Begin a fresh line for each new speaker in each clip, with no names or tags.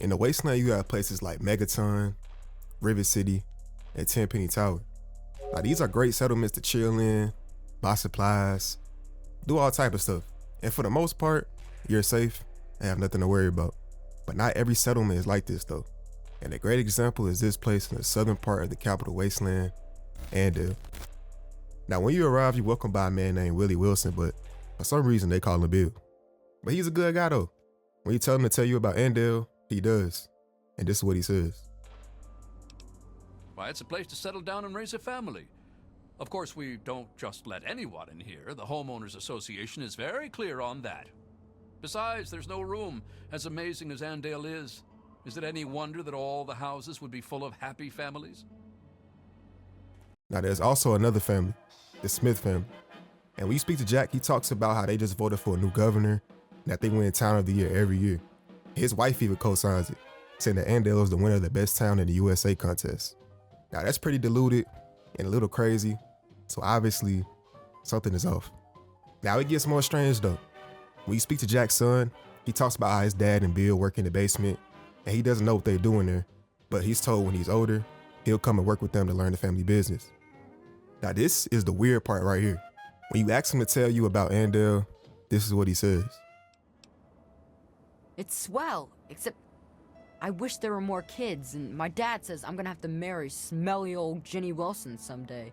In the Wasteland, you have places like Megaton, River City, and Tenpenny Tower. Now, these are great settlements to chill in, buy supplies, do all type of stuff. And for the most part, you're safe and have nothing to worry about. But not every settlement is like this though. And a great example is this place in the southern part of the capital Wasteland, Andale. Now, when you arrive, you're welcomed by a man named Willie Wilson, but for some reason they call him Bill. But he's a good guy though. When you tell him to tell you about Andale, he does. And this is what he says.
Why, it's a place to settle down and raise a family. Of course, we don't just let anyone in here. The Homeowners Association is very clear on that. Besides, there's no room. As amazing as Andale is it any wonder that all the houses would be full of happy families?
Now, there's also another family, the Smith family. And when you speak to Jack, he talks about how they just voted for a new governor and that they win Town of the Year every year. His wife even co-signs it, saying that Andale is the winner of the best town in the USA contest. Now, that's pretty diluted and a little crazy, so obviously something is off. Now, it gets more strange though. When you speak to Jack's son, he talks about how his dad and Bill work in the basement, and he doesn't know what they're doing there, but he's told when he's older, he'll come and work with them to learn the family business. Now, this is the weird part right here. When you ask him to tell you about Andale, this is what he says.
It's swell, except I wish there were more kids, and my dad says I'm gonna have to marry smelly old Ginny Wilson someday.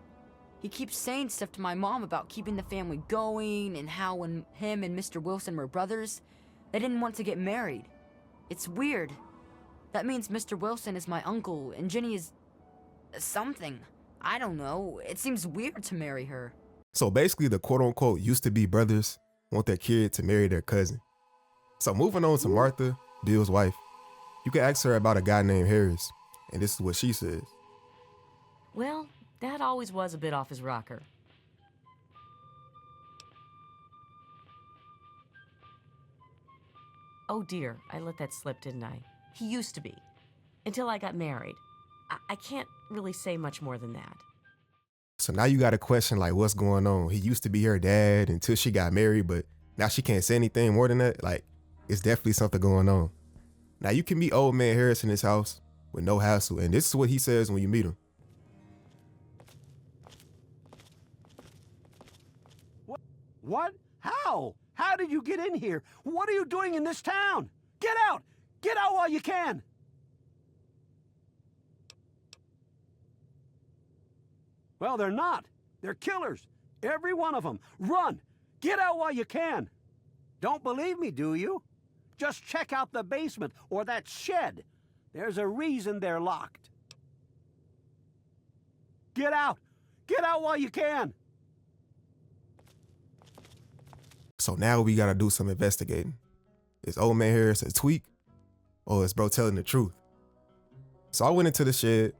He keeps saying stuff to my mom about keeping the family going, and how when him and Mr. Wilson were brothers, they didn't want to get married. It's weird. That means Mr. Wilson is my uncle, and Ginny is something. I don't know. It seems weird to marry her.
So basically, the quote-unquote used to be brothers want their kid to marry their cousin. So moving on to Martha, Bill's wife, you can ask her about a guy named Harris, and this is what she says.
Well, Dad always was a bit off his rocker. Oh dear, I let that slip, didn't I? He used to be. Until I got married. I can't really say much more than that.
So now you got a question like, what's going on? He used to be her dad until she got married, but now she can't say anything more than that? Like, it's definitely something going on. Now you can meet old man Harris in his house with no hassle, and this is what he says when you meet him.
What? How? How did you get in here? What are you doing in this town? Get out! Get out while you can! Well, they're not. They're killers. Every one of them. Run! Get out while you can! Don't believe me, do you? Just check out the basement or that shed. There's a reason they're locked. Get out! Get out while you can!
So now we gotta do some investigating. Is old man Harris a tweak, or is bro telling the truth? So I went into the shed,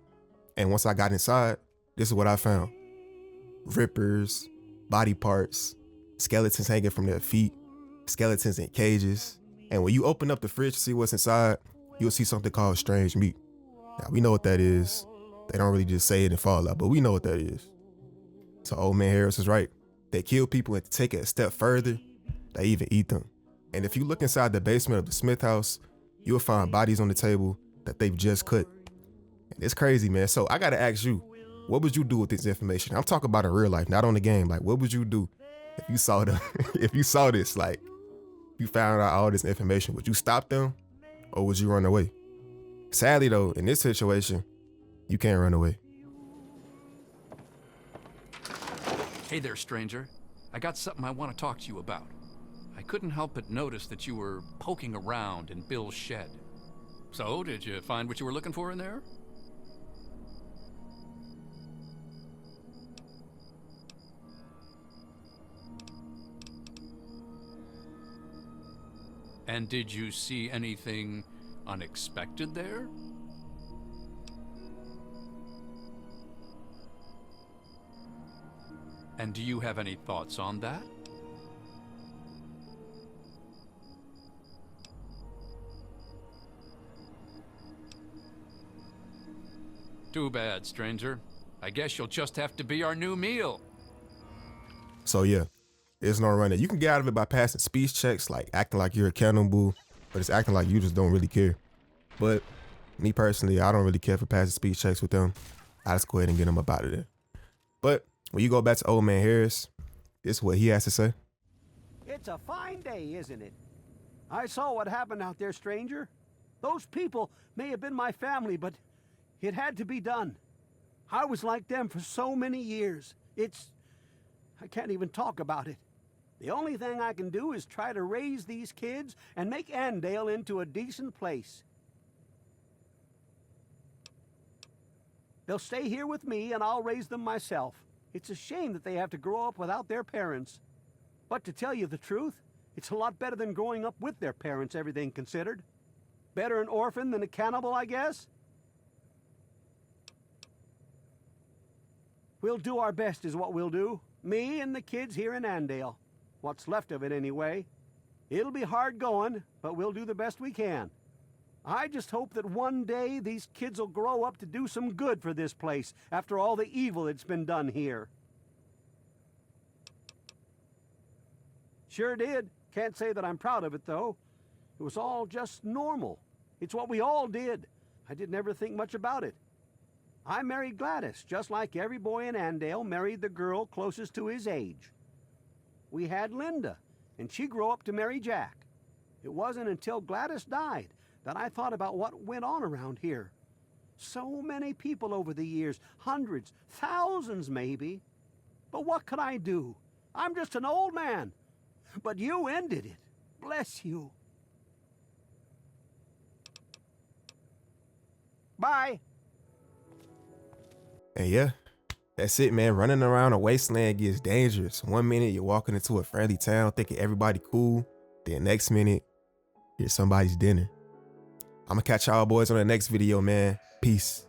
and once I got inside, this is what I found. Rippers, body parts, skeletons hanging from their feet, skeletons in cages. And when you open up the fridge to see what's inside, you'll see something called strange meat. Now, we know what that is. They don't really just say it and fall out, but we know what that is. So old man Harris is right. They kill people, and to take it a step further, they even eat them. And if you look inside the basement of the Smith house, you'll find bodies on the table that they've just cut. And it's crazy, man. So I gotta ask you, what would you do with this information? I'm talking about in real life, not on the game. Like, what would you do if you saw them, if you saw this, like, you found out all this information? Would you stop them, or would you run away? Sadly though, in this situation, you can't run away.
Hey there, stranger. I got something I want to talk to you about. I couldn't help but notice that you were poking around in Bill's shed. So, did you find what you were looking for in there? And did you see anything unexpected there? And do you have any thoughts on that? Too bad, stranger. I guess you'll just have to be our new meal.
So yeah, there's no running. You can get out of it by passing speech checks, like acting like you're accountable, but it's acting like you just don't really care. But me personally, I don't really care for passing speed checks with them. I just go ahead and get them up out of there. But when you go back to Old Man Harris, this is what he has to say.
It's a fine day, isn't it? I saw what happened out there, stranger. Those people may have been my family, but it had to be done. I was like them for so many years. I can't even talk about it. The only thing I can do is try to raise these kids and make Andale into a decent place. They'll stay here with me and I'll raise them myself. It's a shame that they have to grow up without their parents. But to tell you the truth, it's a lot better than growing up with their parents, everything considered. Better an orphan than a cannibal, I guess? We'll do our best is what we'll do. Me and the kids here in Andale. What's left of it anyway. It'll be hard going, but we'll do the best we can. I just hope that one day these kids will grow up to do some good for this place after all the evil that's been done here. Sure did. Can't say that I'm proud of it, though. It was all just normal. It's what we all did. I didn't ever think much about it. I married Gladys, just like every boy in Andale married the girl closest to his age. We had Linda, and she grew up to marry Jack. It wasn't until Gladys died that I thought about what went on around here. So many people over the years, hundreds, thousands maybe. But what could I do? I'm just an old man. But you ended it. Bless you. Bye.
And yeah, that's it, man. Running around a wasteland gets dangerous. 1 minute you're walking into a friendly town thinking everybody cool. Then next minute, here's somebody's dinner. I'm gonna catch y'all boys on the next video, man. Peace.